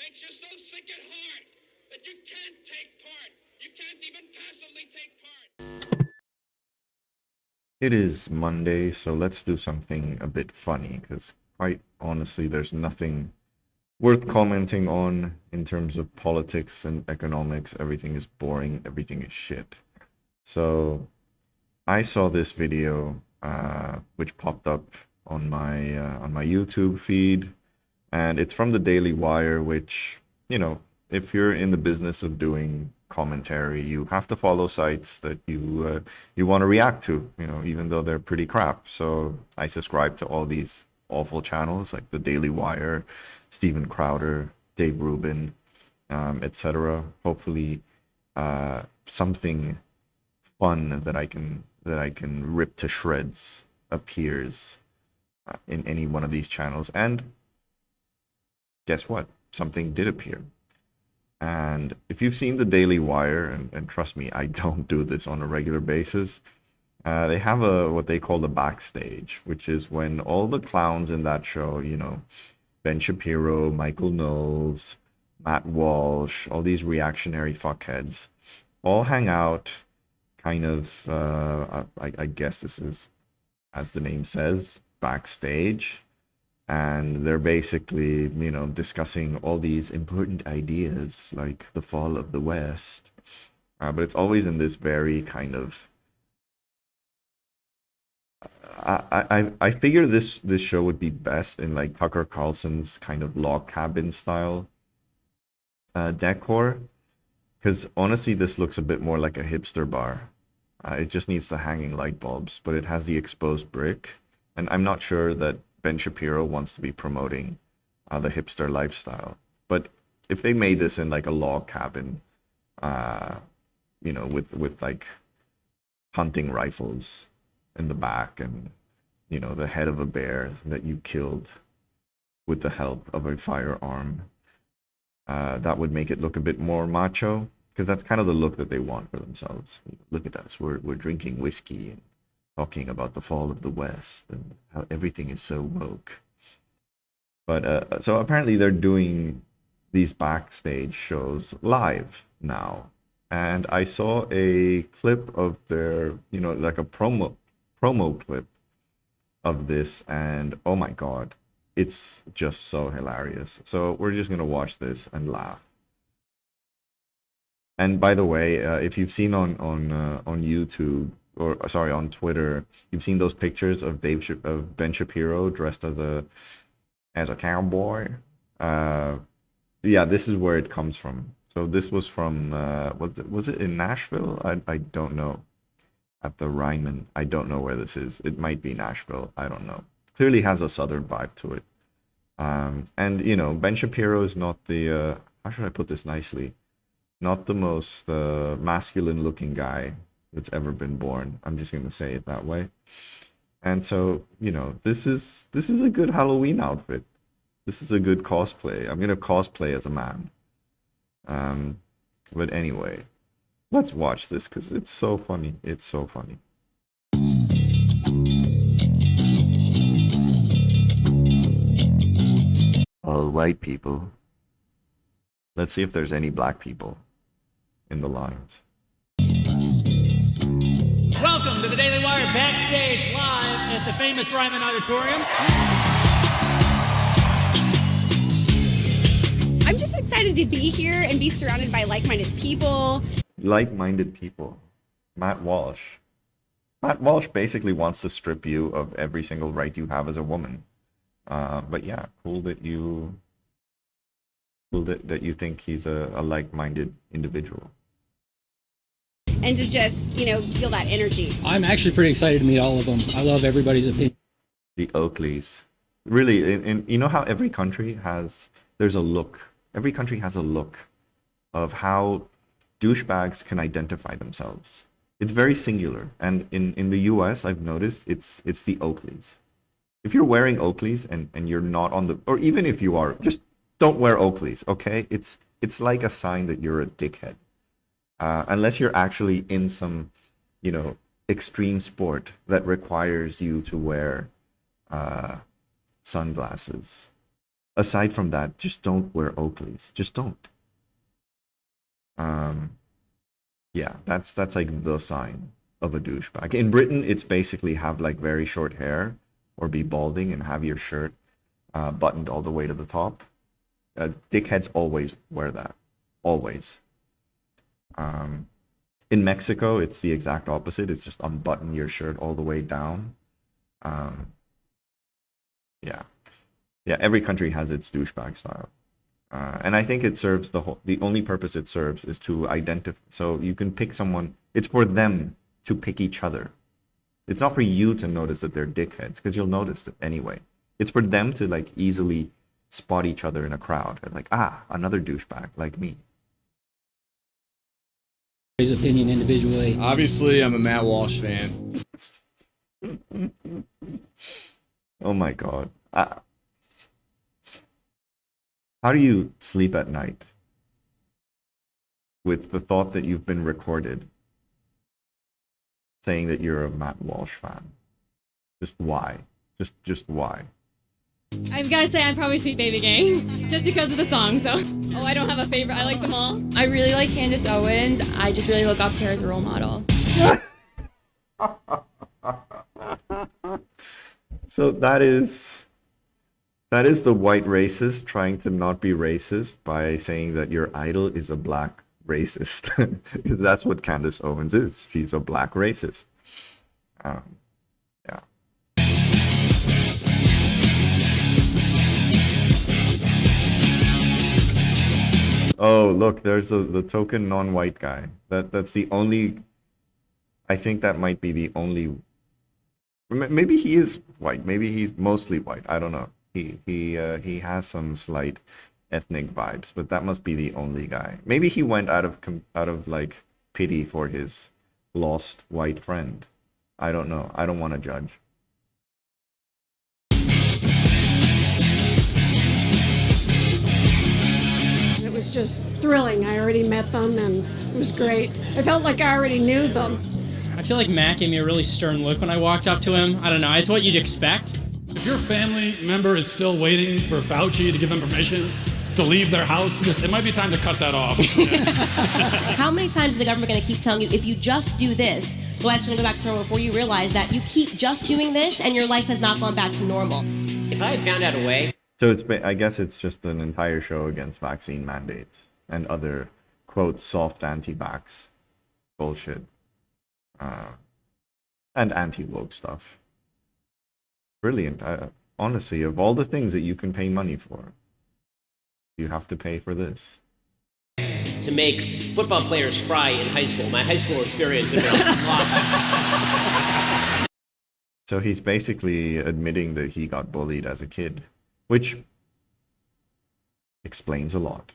makes you so sick at heart that you can't take part. You can't even passively take part. It is Monday, so let's do something a bit funny, because quite honestly, there's nothing worth commenting on in terms of politics and economics. Everything is boring, everything is shit. So I saw this video which popped up on my YouTube feed, and it's from the Daily Wire, which, you know, if you're in the business of doing commentary, you have to follow sites that you want to react to, you know, even though they're pretty crap. So I subscribe to all these awful channels like the Daily Wire, Steven Crowder, Dave Rubin, etc. Hopefully, something fun that I can rip to shreds appears in any one of these channels. And guess what? Something did appear. And if you've seen the Daily Wire, and trust me, I don't do this on a regular basis, they have what they call the backstage, which is when all the clowns in that show, you know, Ben Shapiro, Michael Knowles, Matt Walsh, all these reactionary fuckheads, all hang out kind of, I guess this is, as the name says, backstage. And they're basically, you know, discussing all these important ideas like the fall of the West. But it's always in this very kind of, I figure this show would be best in like Tucker Carlson's kind of log cabin style decor, because honestly this looks a bit more like a hipster bar. It just needs the hanging light bulbs, but it has the exposed brick, and I'm not sure that Ben Shapiro wants to be promoting the hipster lifestyle. But if they made this in like a log cabin, you know, with like hunting rifles in the back, and you know, the head of a bear that you killed with the help of a firearm, that would make it look a bit more macho, because that's kind of the look that they want for themselves. Look at us, we're drinking whiskey and talking about the fall of the West and how everything is so woke. But so apparently they're doing these backstage shows live now, and I saw a clip of their, you know, like a promo clip of this, and oh my god, it's just so hilarious. So we're just gonna watch this and laugh. And by the way, if you've seen on YouTube, or sorry, on Twitter, you've seen those pictures of of Ben Shapiro dressed as a cowboy. Yeah, this is where it comes from. So this was from was it in Nashville? I don't know. At the Ryman, I don't know where this is. It might be Nashville. I don't know. Clearly has a southern vibe to it. And you know, Ben Shapiro is not the how should I put this nicely? Not the most masculine looking guy that's ever been born. I'm just gonna say it that way. And so, you know, this is a good Halloween outfit. This is a good cosplay. I'm gonna cosplay as a man. Um, but anyway, let's watch this because it's so funny. It's so funny. All white people. Let's see if there's any black people in the lines. Welcome to the Daily Wire Backstage live at the famous Ryman Auditorium. I'm just excited to be here and be surrounded by like-minded people. Like-minded people. Matt Walsh. Matt Walsh basically wants to strip you of every single right you have as a woman. But yeah, cool that you think he's a like-minded individual. And to just, you know, feel that energy. I'm actually pretty excited to meet all of them. I love everybody's opinion. The Oakleys. Really, in you know how every country there's a look. Every country has a look of how douchebags can identify themselves. It's very singular. And in the US, I've noticed it's the Oakleys. If you're wearing Oakleys and you're not on the, or even if you are, just don't wear Oakleys, okay? It's like a sign that you're a dickhead. Unless you're actually in some, you know, extreme sport that requires you to wear sunglasses aside from that, just don't wear Oakleys. Just don't. Yeah, that's like the sign of a douchebag. In Britain, it's basically have like very short hair or be balding and have your shirt buttoned all the way to the top. Dickheads always wear that. Always. In Mexico, it's the exact opposite. It's just unbutton your shirt all the way down. Yeah. Yeah, every country has its douchebag style. And I think it serves the only purpose it serves is to identify. So you can pick someone. It's for them to pick each other. It's not for you to notice that they're dickheads, because you'll notice it anyway. It's for them to like easily spot each other in a crowd and like, another douchebag like me. His opinion individually. Obviously, I'm a Matt Walsh fan. Oh my God. How do you sleep at night with the thought that you've been recorded saying that you're a Matt Walsh fan? Just why? Just why? I've got to say, I'm probably Sweet Baby Gang, just because of the song. So, I don't have a favorite. I like them all. I really like Candice Owens. I just really look up to her as a role model. So that is the white racist trying to not be racist by saying that your idol is a black racist, because that's what Candice Owens is. She's a black racist. Yeah. Oh, look, there's the token non-white guy. That's the only. I think that might be the only. Maybe he is white. Maybe he's mostly white. I don't know. He has some slight ethnic vibes, but that must be the only guy. Maybe he went out of like pity for his lost white friend. I don't know. I don't want to judge. It was just thrilling. I already met them, and it was great. I felt like I already knew them. I feel like Matt gave me a really stern look when I walked up to him. I don't know. It's what you'd expect. If your family member is still waiting for Fauci to give them permission to leave their house, it might be time to cut that off. How many times is the government going to keep telling you, if you just do this, life's going to go back to normal, before you realize that you keep just doing this and your life has not gone back to normal? If I had found out a way... So I guess it's just an entire show against vaccine mandates and other, quote, soft anti-vax bullshit. And anti-woke stuff. Brilliant. Honestly, of all the things that you can pay money for, you have to pay for this. To make football players cry in high school. My high school experience would be a lot. So he's basically admitting that he got bullied as a kid, which explains a lot.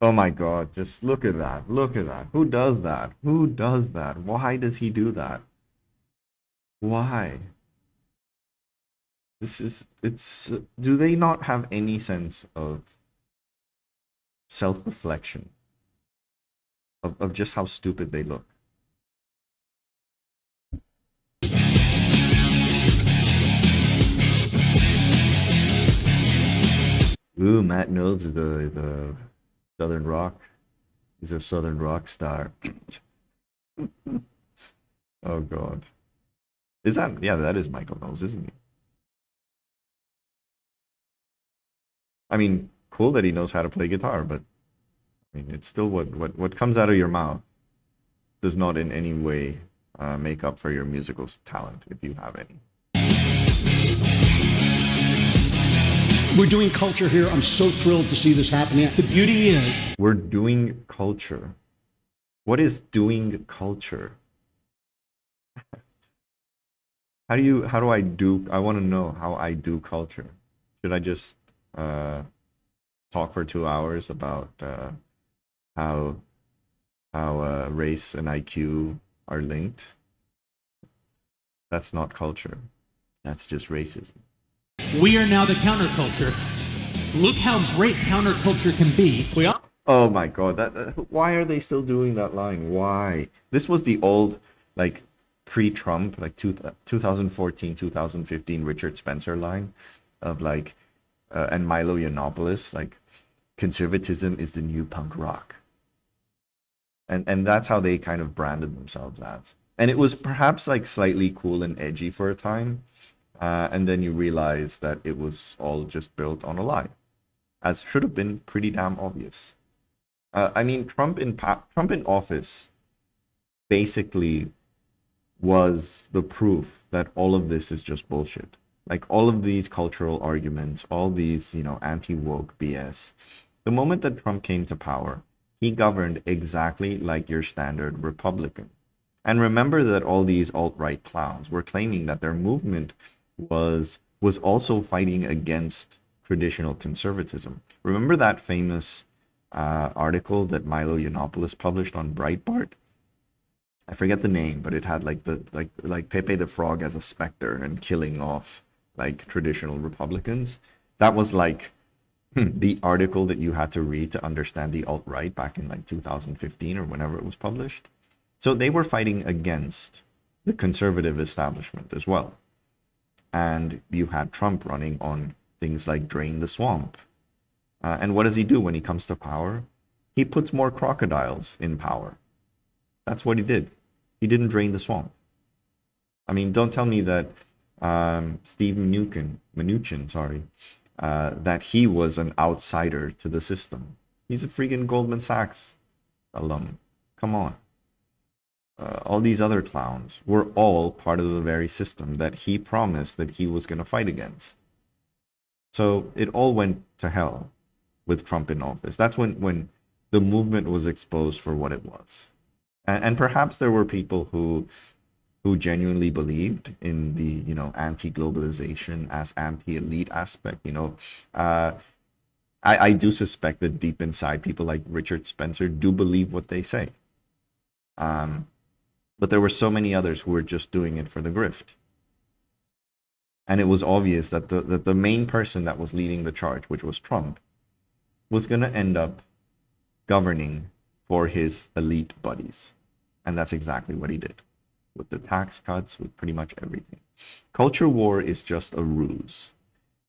Oh my God, just look at that. Look at that. Who does that? Who does that? Why does he do that? Why? Do they not have any sense of self-reflection? Of just how stupid they look? Ooh, Matt Knowles is the Southern Rock. He's a Southern rock star. Oh God. Is that, yeah, that is Michael Knowles, isn't he? I mean, cool that he knows how to play guitar, but I mean, it's still what comes out of your mouth does not in any way make up for your musical talent, if you have any. We're doing culture here. I'm so thrilled to see this happening. The beauty is... We're doing culture. What is doing culture? I want to know how I do culture. Should I just talk for 2 hours about how race and IQ are linked? That's not culture. That's just racism. We are now the counterculture. Look how great counterculture can be. Oh my God, why are they still doing that line? Why? This was the old, like, pre-Trump, like 2014, 2015 Richard Spencer line of like, and Milo Yiannopoulos, like, conservatism is the new punk rock. And that's how they kind of branded themselves as. And it was perhaps like slightly cool and edgy for a time. And then you realize that it was all just built on a lie, as should have been pretty damn obvious. I mean, Trump in office basically was the proof that all of this is just bullshit. Like all of these cultural arguments, all these, anti-woke BS. The moment that Trump came to power, he governed exactly like your standard Republican. And remember that all these alt-right clowns were claiming that their movement was also fighting against traditional conservatism. Remember that famous article that Milo Yiannopoulos published on Breitbart? I forget the name, but it had like Pepe the Frog as a specter and killing off like traditional Republicans. That was like the article that you had to read to understand the alt-right back in like 2015 or whenever it was published. So they were fighting against the conservative establishment as well. And you had Trump running on things like drain the swamp. And what does he do when he comes to power? He puts more crocodiles in power. That's what he did. He didn't drain the swamp. I mean, don't tell me that Steve Mnuchin, that he was an outsider to the system. He's a freaking Goldman Sachs alum. Come on. All these other clowns were all part of the very system that he promised that he was going to fight against. So it all went to hell with Trump in office. That's when the movement was exposed for what it was. And perhaps there were people who genuinely believed in the, anti-globalization as anti-elite aspect. I do suspect that deep inside people like Richard Spencer do believe what they say. But there were so many others who were just doing it for the grift. And it was obvious that the main person that was leading the charge, which was Trump, was going to end up governing for his elite buddies. And that's exactly what he did. With the tax cuts, with pretty much everything. Culture war is just a ruse.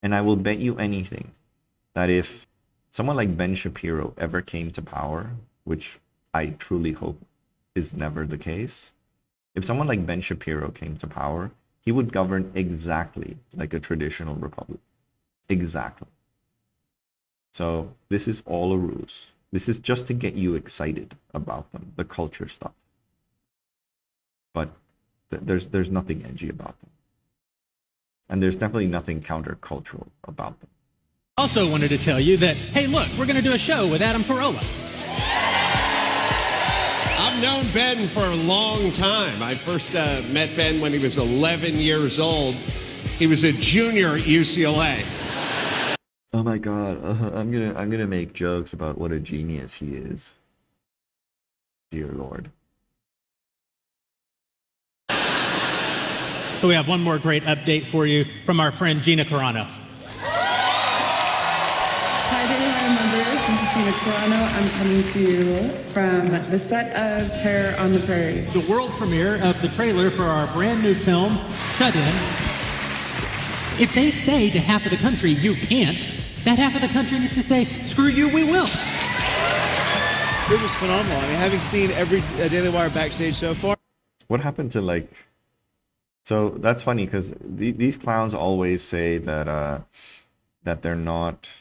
And I will bet you anything that if someone like Ben Shapiro ever came to power, which I truly hope is never the case, if someone like Ben Shapiro came to power, he would govern exactly like a traditional republic. Exactly. So this is all a ruse. This is just to get you excited about them, the culture stuff. But there's nothing edgy about them. And there's definitely nothing countercultural about them. Also wanted to tell you that, hey, look, we're going to do a show with Adam Carolla. I've known Ben for a long time. I first met Ben when he was 11 years old. He was a junior at UCLA. Oh my God, I'm gonna make jokes about what a genius he is. Dear Lord. So we have one more great update for you from our friend Gina Carano. Hi, Daily Wire members. This is Gina Carano. I'm coming to you from the set of Terror on the Prairie. The world premiere of the trailer for our brand new film, Shut In. If they say to half of the country, you can't, that half of the country needs to say, screw you, we will. It was phenomenal. I mean, having seen every Daily Wire Backstage so far. What happened to like... So that's funny because these clowns always say that that they're not...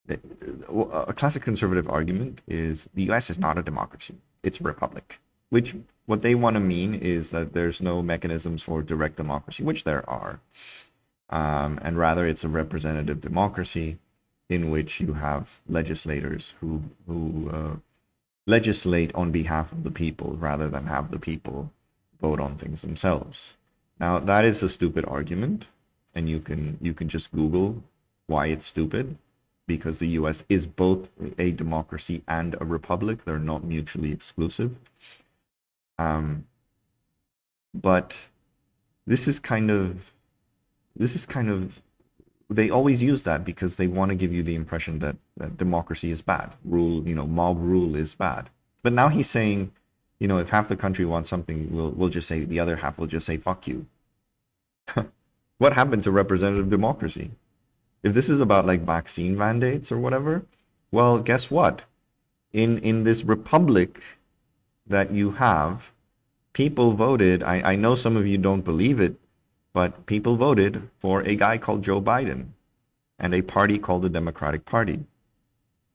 A classic conservative argument is the US is not a democracy. It's a republic. Which what they want to mean is that there's no mechanisms for direct democracy, which there are. And rather it's a representative democracy in which you have legislators who legislate on behalf of the people rather than have the people vote on things themselves. Now that is a stupid argument, and you can just Google why it's stupid, because the US is both a democracy and a republic. They're not mutually exclusive. But this is kind of they always use that because they want to give you the impression that democracy is bad, rule, mob rule is bad. But now he's saying, if half the country wants something, we'll just say, the other half will just say fuck you. What happened to representative democracy? If this is about like vaccine mandates or whatever, well, guess what? In this republic that you have, people voted. I know some of you don't believe it, but people voted for a guy called Joe Biden and a party called the Democratic Party.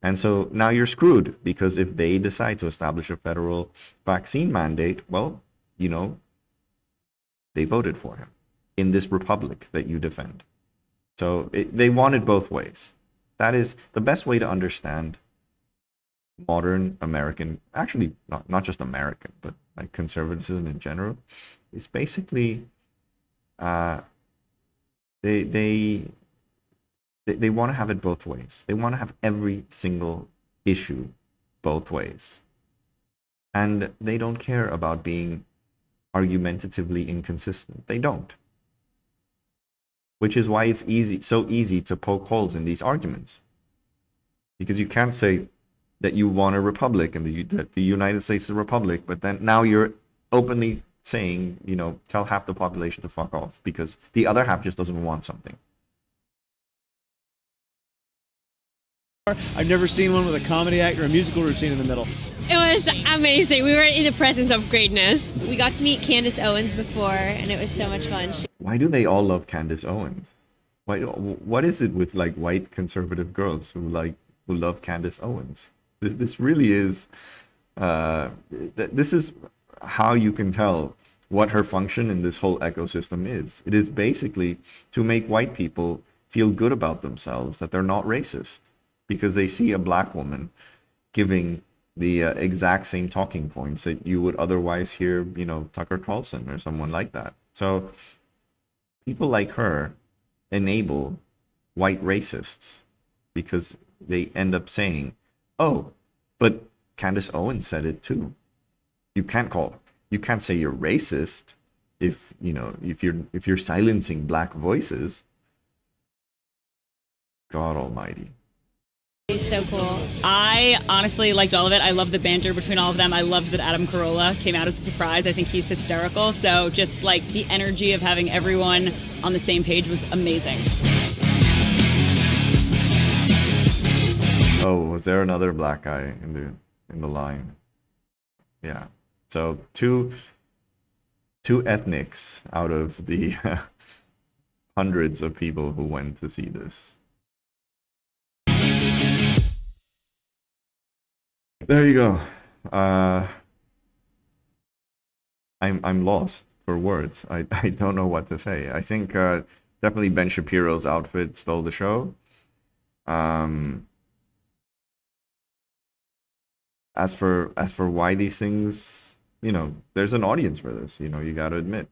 And so now you're screwed, because if they decide to establish a federal vaccine mandate, well, they voted for him in this republic that you defend. So they want it both ways. That is the best way to understand modern American, actually not just American, but like conservatism in general, is basically they want to have it both ways. They want to have every single issue both ways. And they don't care about being argumentatively inconsistent. They don't. Which is why it's so easy to poke holes in these arguments. Because you can't say that you want a republic and that the United States is a republic, but then now you're openly saying, tell half the population to fuck off because the other half just doesn't want something. I've never seen one with a comedy act or a musical routine in the middle. It was amazing. We were in the presence of greatness. We got to meet Candice Owens before, and it was so much fun. Why do they all love Candice Owens? What is it with like white conservative girls who love Candice Owens? This really is. This is how you can tell what her function in this whole ecosystem is. It is basically to make white people feel good about themselves, that they're not racist, because they see a black woman giving the exact same talking points that you would otherwise hear, Tucker Carlson or someone like that. So people like her enable white racists because they end up saying, oh, but Candice Owens said it too. You can't say you're racist if you're silencing black voices. God almighty. He's so cool. I honestly liked all of it. I loved the banter between all of them. I loved that Adam Carolla came out as a surprise. I think he's hysterical. So just like the energy of having everyone on the same page was amazing. Oh, was there another black guy in the line? Yeah. So two ethnics out of the hundreds of people who went to see this. There you go. I'm lost for words. I don't know what to say. I think definitely Ben Shapiro's outfit stole the show. As for why these things, there's an audience for this. You got to admit.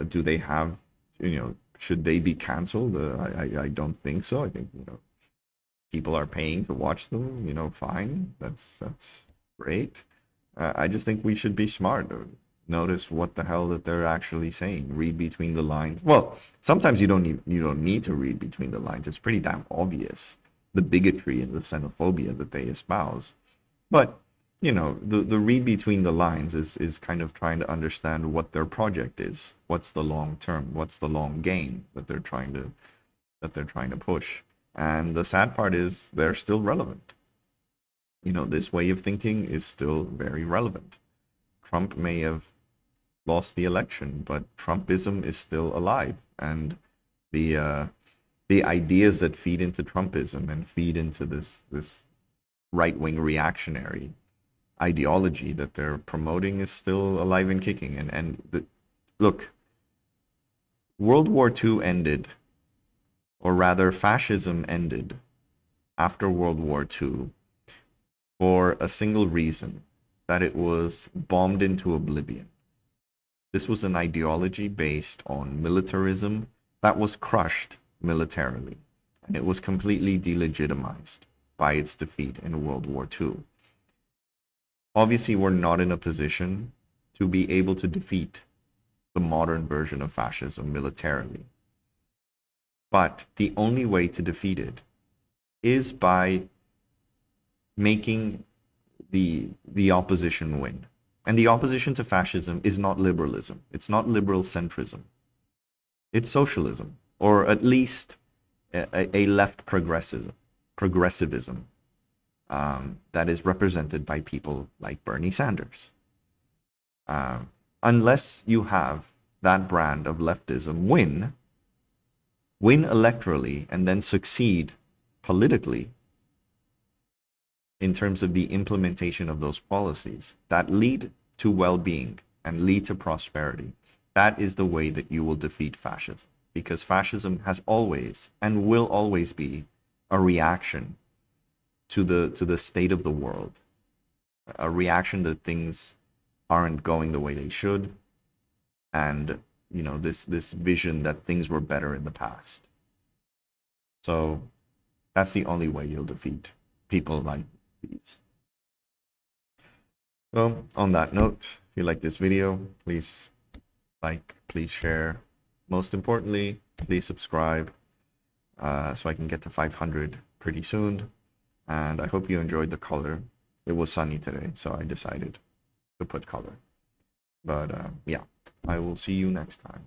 Do they have, should they be canceled? I don't think so. I think people are paying to watch them, fine. That's great. I just think we should be smart. Notice what the hell that they're actually saying. Read between the lines. Well, sometimes you don't need to read between the lines. It's pretty damn obvious, the bigotry and the xenophobia that they espouse. But the read between the lines is kind of trying to understand what their project is. What's the long term? What's the long game that they're trying to push? And the sad part is they're still relevant. This way of thinking is still very relevant. Trump may have lost the election, but Trumpism is still alive. And the ideas that feed into Trumpism and feed into this right-wing reactionary ideology that they're promoting is still alive and kicking. Look, World War II ended, or rather fascism ended after World War II for a single reason, that it was bombed into oblivion. This was an ideology based on militarism that was crushed militarily, and it was completely delegitimized by its defeat in World War II. Obviously, we're not in a position to be able to defeat the modern version of fascism militarily. But the only way to defeat it is by making the opposition win. And the opposition to fascism is not liberalism. It's not liberal centrism. It's socialism, or at least a left progressivism that is represented by people like Bernie Sanders. Unless you have that brand of leftism win electorally, and then succeed politically in terms of the implementation of those policies that lead to well-being and lead to prosperity, that is the way that you will defeat fascism. Because fascism has always and will always be a reaction to the state of the world, a reaction that things aren't going the way they should, and this vision that things were better in the past. So that's the only way you'll defeat people like these. Well, on that note, if you like this video, please like, please share. Most importantly, please subscribe so I can get to 500 pretty soon. And I hope you enjoyed the color. It was sunny today, so I decided to put color. But yeah, I will see you next time.